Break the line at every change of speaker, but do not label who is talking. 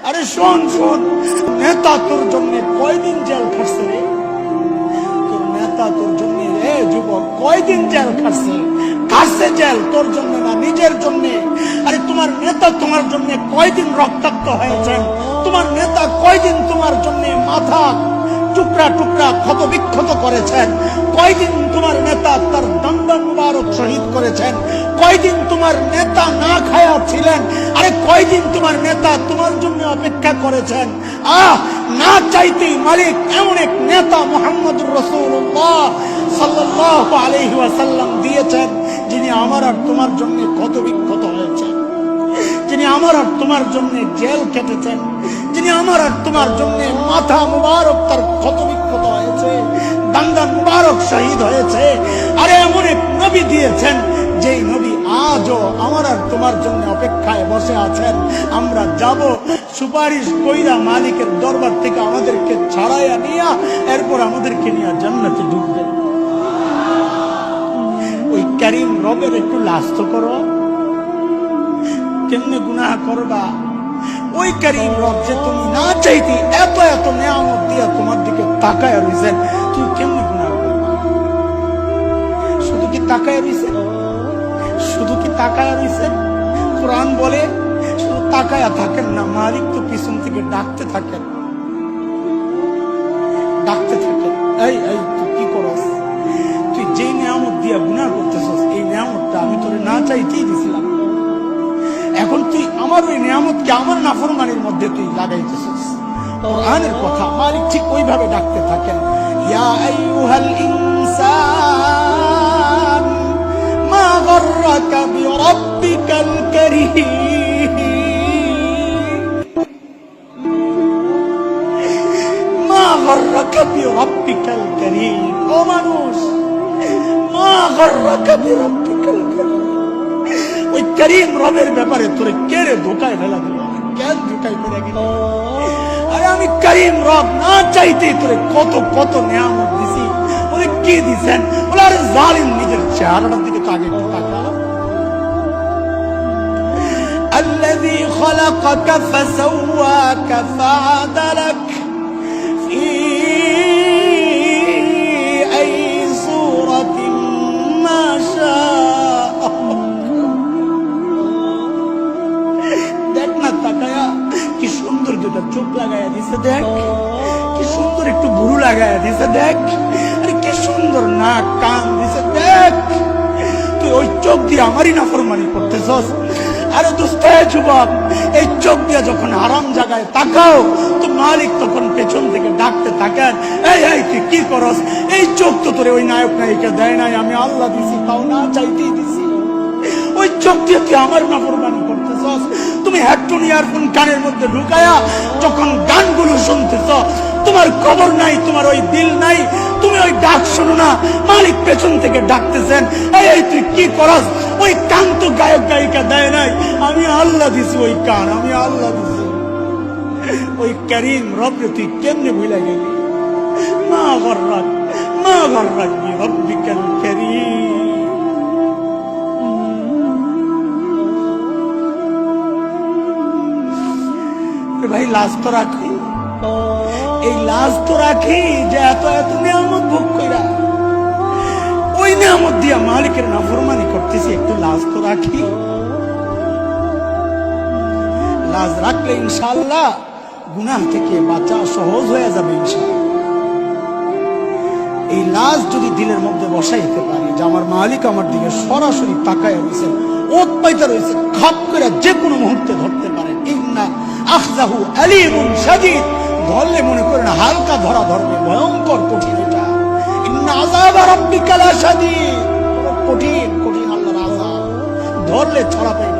আরে শোন শোন, নেতা তোর জন্য কয়দিন জেল খাটছে রে? তোর নেতা তোর জন্য রে যুবক কয়দিন জেল খাটছে? খাটছে জেল তোর জন্য না, নিজের জন্য। আরে তোমার নেতা তোমার জন্য কয়দিন রক্তাক্ত হয়েছেন? তোমার নেতা কয়দিন তোমার জন্য মাথা টুকরা টুকরা ক্ষত বিক্ষত করেছেন? কয়দিন তোমার নেতা তার দণ্ডা মুবারক শহীদ করেছেন? কয়দিন তোমার নেতা না খায়া ছিলেন? আরে কয়দিন তোমার নেতা তোমার জন্য অপেক্ষা করেছেন? না চাইতেই মালিক এমন এক নেতা মুহাম্মদুর রাসূলুল্লাহ সাল্লাল্লাহু আলাইহি ওয়াসাল্লাম দিয়েছেন, যিনি আমার আর তোমার জন্য ক্ষত বিক্ষত হয়েছেন, যিনি আমার আর তোমার জন্য জেল কেটেছেন, যিনি আমার আর তোমার জন্য মাথা মুবারক তার ক্ষত বিক্ষত হয়েছে, দান্দা মুবারক শহীদ হয়েছে। আরে এমন এক নবী দিয়েছেন, যেই নবী আজও আমার আর তোমার জন্য অপেক্ষায় বসে আছেন। আমরা যাব সুপারিশ কইরা মালিকের দরবার থেকে আমাদেরকে ছাড়াইয়া নিয়া এরপর আমাদেরকে নিয়ে জান্নাতে ঢুকবেন। ওই কারীম রবের একটু লাস্ত করো। কেমনে গুনাহ করবা? ওই কারীম রব যে তুমি না চাইতে এত এত নিয়ামত দিয়া তোমার দিকে তাকায় রইছেন, তুই কেমনে গুনাহ করবা? শুধু কি তাকায় রইছেন? শুধু কি তাকায় রইছেন? কোরআন বলে শুধু তাকায়া থাকেন না, মালিক তো পিছন থেকে ডাকতে থাকেন, ডাকতে থাকেন। এই এই তুই কি করস? তুই যেই নিয়ামত দিয়া গুনাহ করতেছস, এই নিয়ামতটা আমি তোরে না চাইতেই দিছিলাম। এখন তুই আমার ওই নিয়ামতকে আমার নাফরমানির মধ্যে তুই লাগাইতেছিস। কোরআনের কথা, মালিক ঠিক ওইভাবে ডাকতে থাকেন, ইয়া আইয়ুহাল ইনসান মা গাররাকা বিরাব্বিকাল কারীম, মা গাররাকা বিরাব্বিকাল কারীম। ও মানুষ, মা গাররাকা বিরাব্বিকাল কারীম, ওই করিম রবের ব্যাপারে তোরে কেড়ে ধোকায় ফেলা দিল, কেন ধোকায় ফেলে গেল? আরে আমি করিম রব না চাইতেই তোরে কত কত নিয়ামত দিছি। বলে কি দিছেন? বলে আরে জালিম নিজের চেহারাটার দিকে তাকে তাকা। আল্লাযী খালাকাকা ফাসাওয়াকা ফাআদালাক ফি আই সূরাতিন মা শাআ। কি সুন্দর দুটা চোখ লাগাইয়া দিছে, দেখ কি সুন্দর একটু ভুরু লাগাইয়া দিছে, দেখ আরে কি সুন্দর নাক কান দিছে, দেখ। তুই ওই চোখ দিয়ে আমারই নাফরমানি করতেছস। আরে দোস্ত যুবক, এই চোখ দিয়ে যখন হারাম জায়গায় তাকাও তো মালিক তখন পেছন থেকে ডাকতে থাকেন, এই এই তুই কি করস? এই চোখ তো তোরে ওই নায়ক নায়িকা দেয় নাই, আমি আল্লাহ দিছি, তাও না চাইতেই দিছি। ওই চোখ দিয়ে তুই আমার নাফরমানি করতেছস। তুমি হেডফোন ইয়ারফোন কানের মধ্যে ঢুকায়া যখন গানগুলো শুনতেছ, তোমার খবর নাই, তোমার ওই দিল নাই, তুমি ওই ডাক শোনো না, মালিক পেছন থেকে ডাকতেছেন, এই এই তুই কি করস? ওই কান তো গায়ক গায়িকা দেয় নাই, আমি আল্লাহ দিছি ওই কান, আমি আল্লাহ দিছি। ওই কারীম রবরে তুই কেমনে ভুলে গেলি? মা গাররাক বিরাব্বিকাল কারীম। ভাই লাজ তো রাখি, এই লাজ তো রাখি যে এত এত নিয়ামত ভোগ কইরা ওই নিয়ামত দিয়া মালিকের নাফরমানি করতেছি, একটু লাজ তো রাখি। লাজ রাখলে ইনশাআল্লাহ গুনাহ থেকে বাঁচা সহজ হয়ে যাবে ইনশাআল্লাহ। এই লাজ যদি দিলের মধ্যে বসাইতে পারি যে আমার মালিক আমার দিকে সরাসরি তাকায় রয়েছে, ওত পাইতে রয়েছে, খাপ করে যে কোনো মুহূর্তে ধরতে পারেন। ইন্না আখযাহু আলীমুন শাদীদ, ধরলে মনে করেন হালকা ধরা ধরবে, ভয়ঙ্কর কঠিন এটা। ইন্না আযাবা রাব্বিকা লাশাদীদ, কঠিন কঠিন আল্লাহর আযাব, ধরলে ছড়া পাই